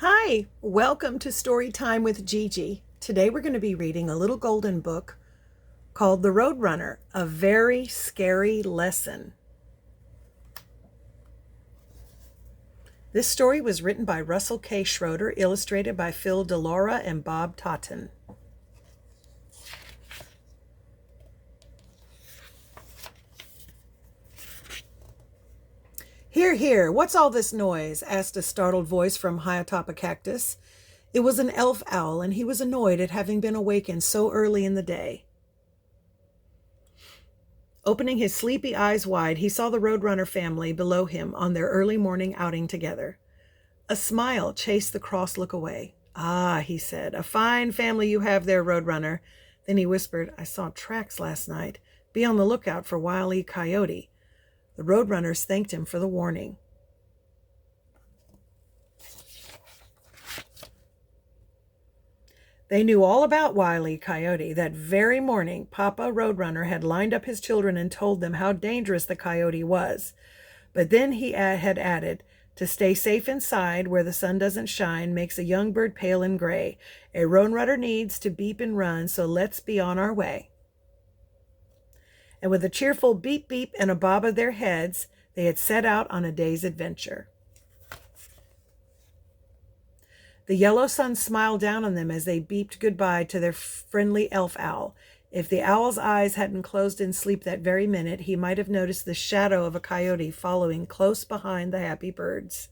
Hi, welcome to Story Time with Gigi. Today we're going to be reading a little golden book called The Roadrunner, a very scary lesson. This story was written by Russell K. Schroeder, illustrated by Phil DeLaura and Bob Totten. "Here, here, what's all this noise?" asked a startled voice from high atop a cactus. It was an elf owl, and he was annoyed at having been awakened so early in the day. Opening his sleepy eyes wide, he saw the Roadrunner family below him on their early morning outing together. A smile chased the cross look away. "Ah," he said, "a fine family you have there, Roadrunner." Then he whispered, "I saw tracks last night. Be on the lookout for Wile E. Coyote." The Roadrunners thanked him for the warning. They knew all about Wile E. Coyote. That very morning, Papa Roadrunner had lined up his children and told them how dangerous the coyote was. But then he had added, "To stay safe inside where the sun doesn't shine makes a young bird pale and gray. A roadrunner needs to beep and run, so let's be on our way." And with a cheerful beep beep and a bob of their heads, they had set out on a day's adventure. The yellow sun smiled down on them as they beeped goodbye to their friendly elf owl. If the owl's eyes hadn't closed in sleep that very minute, he might have noticed the shadow of a coyote following close behind the happy birds.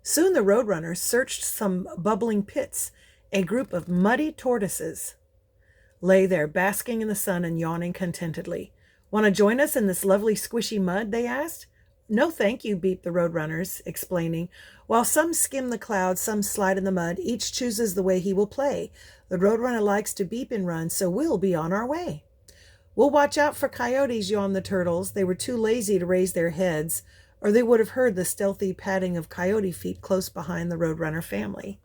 Soon the Roadrunners searched some bubbling pits. A group of muddy tortoises lay there, basking in the sun and yawning contentedly. "Want to join us in this lovely squishy mud?" they asked. "No, thank you," beeped the Roadrunners, explaining. "While some skim the clouds, some slide in the mud, each chooses the way he will play. The Roadrunner likes to beep and run, so we'll be on our way." "We'll watch out for coyotes," yawned the turtles. They were too lazy to raise their heads, or they would have heard the stealthy padding of coyote feet close behind the Roadrunner family.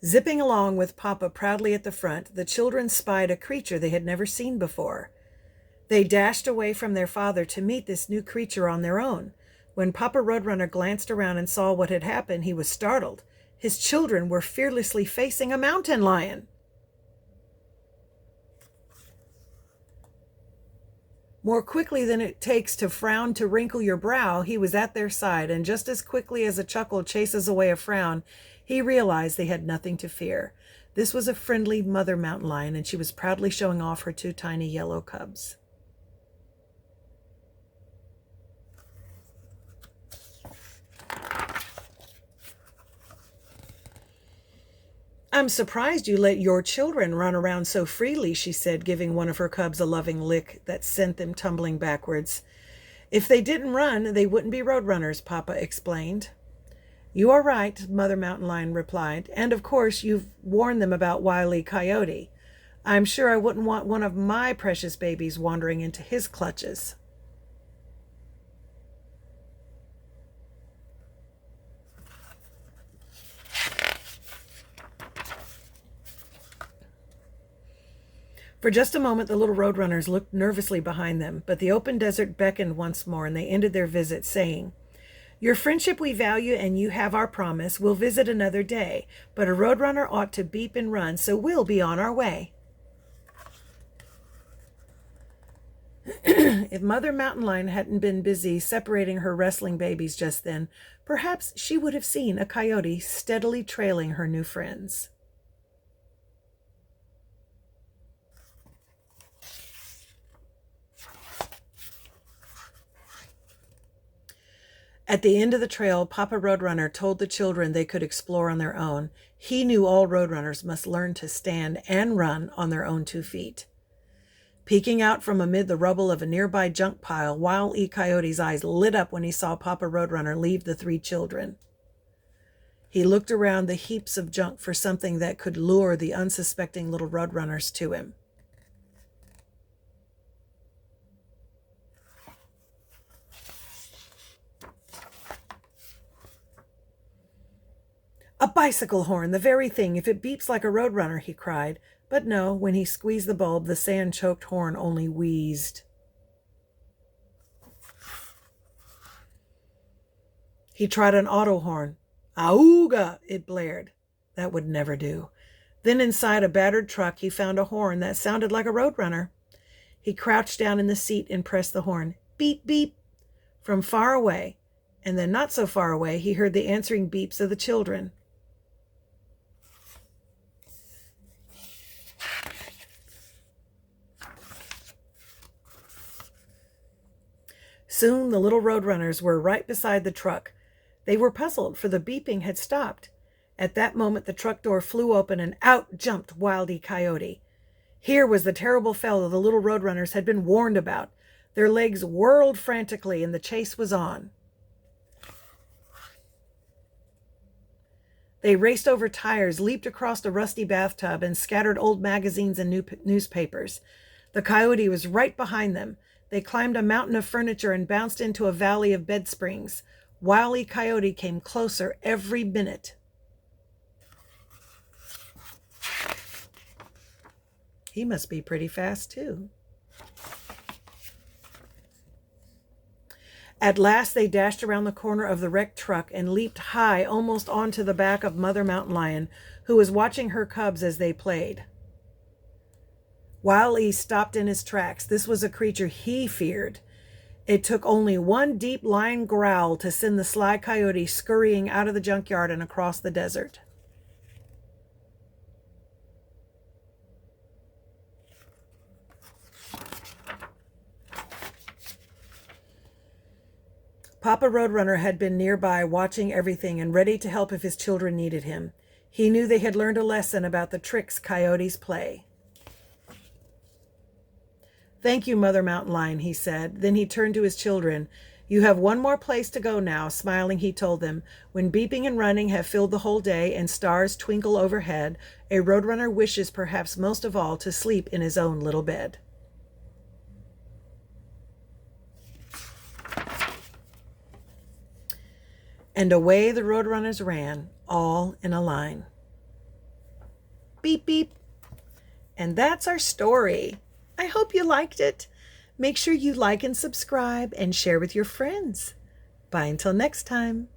Zipping along with Papa proudly at the front, the children spied a creature they had never seen before. They dashed away from their father to meet this new creature on their own. When Papa Roadrunner glanced around and saw what had happened, he was startled. His children were fearlessly facing a mountain lion. More quickly than it takes to frown to wrinkle your brow, he was at their side, and just as quickly as a chuckle chases away a frown, he realized they had nothing to fear. This was a friendly mother mountain lion, and she was proudly showing off her two tiny yellow cubs. "I'm surprised you let your children run around so freely," she said, giving one of her cubs a loving lick that sent them tumbling backwards. "If they didn't run, they wouldn't be Roadrunners," Papa explained. "You are right," Mother Mountain Lion replied. "And of course you've warned them about Wile E. Coyote. I'm sure I wouldn't want one of my precious babies wandering into his clutches." For just a moment, the little Roadrunners looked nervously behind them, but the open desert beckoned once more, and they ended their visit, saying, "Your friendship we value, and you have our promise. We'll visit another day, but a Roadrunner ought to beep and run, so we'll be on our way." If Mother Mountain Lion hadn't been busy separating her wrestling babies just then, perhaps she would have seen a coyote steadily trailing her new friends. At the end of the trail, Papa Roadrunner told the children they could explore on their own. He knew all Roadrunners must learn to stand and run on their own 2 feet. Peeking out from amid the rubble of a nearby junk pile, Wile E. Coyote's eyes lit up when he saw Papa Roadrunner leave the 3 children. He looked around the heaps of junk for something that could lure the unsuspecting little Roadrunners to him. bicycle horn, the very thing. If it beeps like a roadrunner, he cried. But no, when he squeezed the bulb, the sand-choked horn only wheezed. He tried an auto horn. Auga, it blared. That would never do. Then inside a battered truck, he found a horn that sounded like a roadrunner. He crouched down in the seat and pressed the horn. Beep, beep. From far away, and then not so far away, he heard the answering beeps of the children. Soon the little roadrunners were right beside the truck. They were puzzled, for the beeping had stopped. At that moment the truck door flew open, and out jumped Wile E. Coyote. Here was the terrible fellow the little roadrunners had been warned about. Their legs whirled frantically, and the chase was on. They raced over tires, leaped across a rusty bathtub, and scattered old magazines and newspapers. The coyote was right behind them. They climbed a mountain of furniture and bounced into a valley of bed springs. Wile E. Coyote came closer every minute. He must be pretty fast, too. At last they dashed around the corner of the wrecked truck and leaped high almost onto the back of Mother Mountain Lion, who was watching her cubs as they played. Wile E. stopped in his tracks. This was a creature he feared. It took only one deep lion growl to send the sly coyote scurrying out of the junkyard and across the desert. Papa Roadrunner had been nearby, watching everything and ready to help if his children needed him. He knew they had learned a lesson about the tricks coyotes play. "Thank you, Mother Mountain Lion," he said. Then he turned to his children. "You have one more place to go now," smiling he told them. "When beeping and running have filled the whole day and stars twinkle overhead, a roadrunner wishes perhaps most of all to sleep in his own little bed." And away the roadrunners ran, all in a line. Beep, beep. And that's our story. I hope you liked it. Make sure you like and subscribe and share with your friends. Bye until next time.